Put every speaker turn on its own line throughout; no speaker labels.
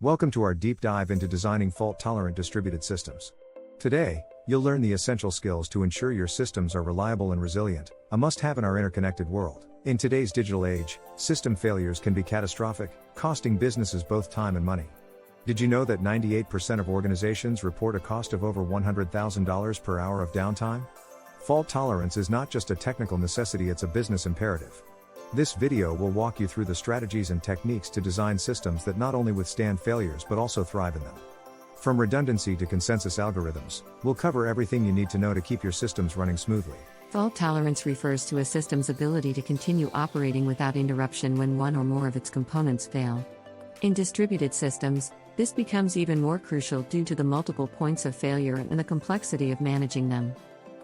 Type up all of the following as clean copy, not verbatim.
Welcome to our deep dive into designing fault-tolerant distributed systems. Today, you'll learn the essential skills to ensure your systems are reliable and resilient, a must-have in our interconnected world. In today's digital age, system failures can be catastrophic, costing businesses both time and money. Did you know that 98% of organizations report a cost of over $100,000 per hour of downtime? Fault tolerance is not just a technical necessity, it's a business imperative. This video will walk you through the strategies and techniques to design systems that not only withstand failures but also thrive in them. From redundancy to consensus algorithms, we'll cover everything you need to know to keep your systems running smoothly.
Fault tolerance refers to a system's ability to continue operating without interruption when one or more of its components fail. In distributed systems, this becomes even more crucial due to the multiple points of failure and the complexity of managing them.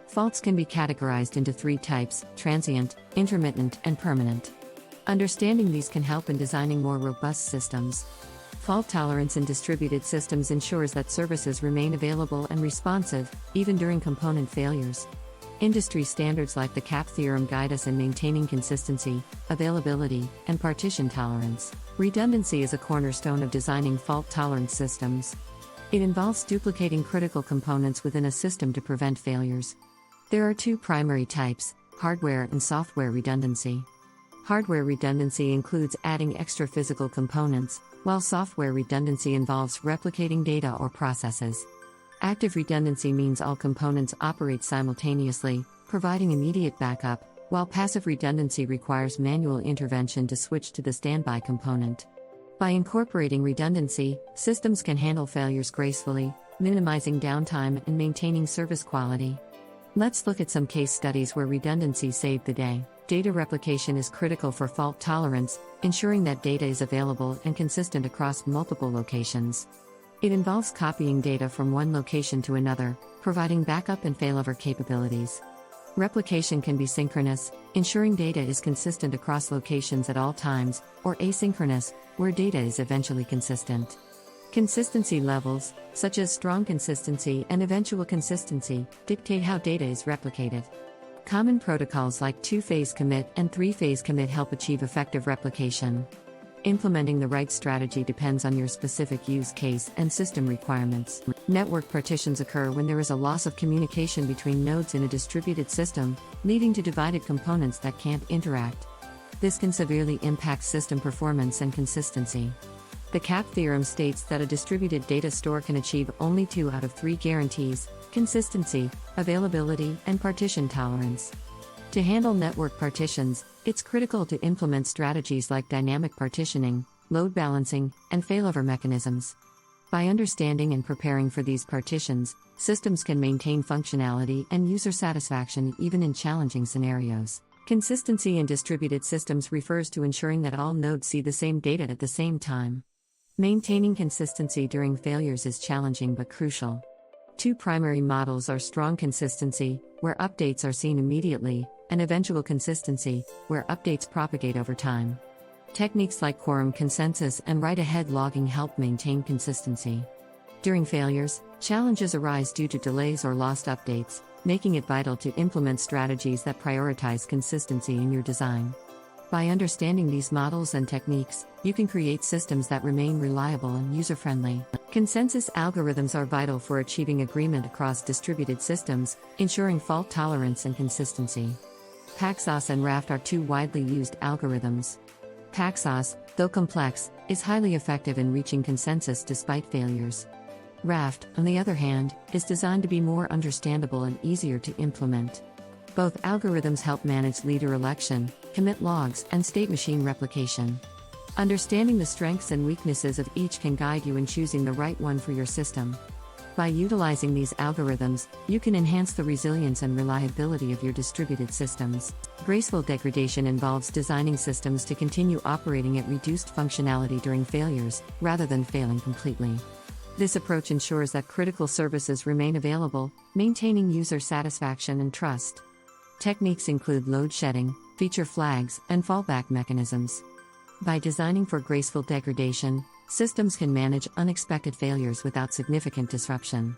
Faults can be categorized into three types: transient, intermittent, and permanent. Understanding these can help in designing more robust systems. Fault tolerance in distributed systems ensures that services remain available and responsive, even during component failures. Industry standards like the CAP theorem guide us in maintaining consistency, availability, and partition tolerance. Redundancy is a cornerstone of designing fault-tolerant systems. It involves duplicating critical components within a system to prevent failures. There are two primary types: hardware and software redundancy. Hardware redundancy includes adding extra physical components, while software redundancy involves replicating data or processes. Active redundancy means all components operate simultaneously, providing immediate backup, while passive redundancy requires manual intervention to switch to the standby component. By incorporating redundancy, systems can handle failures gracefully, minimizing downtime and maintaining service quality. Let's look at some case studies where redundancy saved the day. Data replication is critical for fault tolerance, ensuring that data is available and consistent across multiple locations. It involves copying data from one location to another, providing backup and failover capabilities. Replication can be synchronous, ensuring data is consistent across locations at all times, or asynchronous, where data is eventually consistent. Consistency levels, such as strong consistency and eventual consistency, dictate how data is replicated. Common protocols like two-phase commit and three-phase commit help achieve effective replication. Implementing the right strategy depends on your specific use case and system requirements. Network partitions occur when there is a loss of communication between nodes in a distributed system, leading to divided components that can't interact. This can severely impact system performance and consistency. The CAP theorem states that a distributed data store can achieve only 2 out of 3 guarantees: consistency, availability, and partition tolerance. To handle network partitions, it's critical to implement strategies like dynamic partitioning, load balancing, and failover mechanisms. By understanding and preparing for these partitions, systems can maintain functionality and user satisfaction even in challenging scenarios. Consistency in distributed systems refers to ensuring that all nodes see the same data at the same time. Maintaining consistency during failures is challenging but crucial. Two primary models are strong consistency, where updates are seen immediately, and eventual consistency, where updates propagate over time. Techniques like quorum consensus and write-ahead logging help maintain consistency. During failures, challenges arise due to delays or lost updates, making it vital to implement strategies that prioritize consistency in your design. By understanding these models and techniques, you can create systems that remain reliable and user-friendly. Consensus algorithms are vital for achieving agreement across distributed systems, ensuring fault tolerance and consistency. Paxos and Raft are two widely used algorithms. Paxos, though complex, is highly effective in reaching consensus despite failures. Raft, on the other hand, is designed to be more understandable and easier to implement. Both algorithms help manage leader election, commit logs, and state machine replication. Understanding the strengths and weaknesses of each can guide you in choosing the right one for your system. By utilizing these algorithms, you can enhance the resilience and reliability of your distributed systems. Graceful degradation involves designing systems to continue operating at reduced functionality during failures, rather than failing completely. This approach ensures that critical services remain available, maintaining user satisfaction and trust. Techniques include load shedding, feature flags, and fallback mechanisms. By designing for graceful degradation, systems can manage unexpected failures without significant disruption.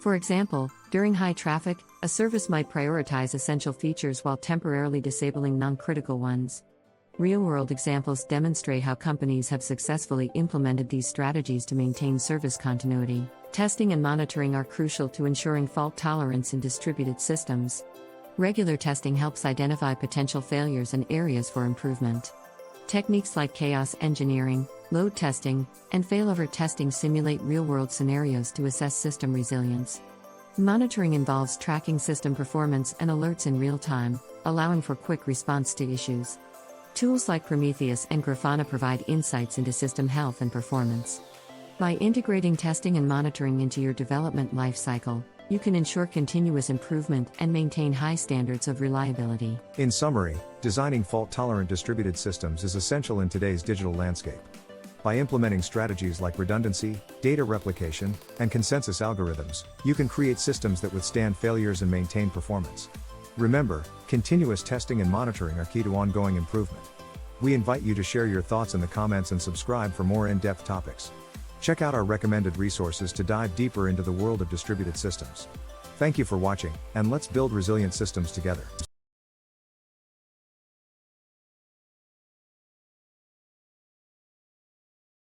For example, during high traffic, a service might prioritize essential features while temporarily disabling non-critical ones. Real-world examples demonstrate how companies have successfully implemented these strategies to maintain service continuity. Testing and monitoring are crucial to ensuring fault tolerance in distributed systems. Regular testing helps identify potential failures and areas for improvement. Techniques like chaos engineering, load testing, and failover testing simulate real-world scenarios to assess system resilience. Monitoring involves tracking system performance and alerts in real time, allowing for quick response to issues. Tools like Prometheus and Grafana provide insights into system health and performance. By integrating testing and monitoring into your development lifecycle, you can ensure continuous improvement and maintain high standards of reliability.
In summary, designing fault-tolerant distributed systems is essential in today's digital landscape. By implementing strategies like redundancy, data replication, and consensus algorithms, you can create systems that withstand failures and maintain performance. Remember, continuous testing and monitoring are key to ongoing improvement. We invite you to share your thoughts in the comments and subscribe for more in-depth topics. Check out our recommended resources to dive deeper into the world of distributed systems. Thank you for watching, and let's build resilient systems together.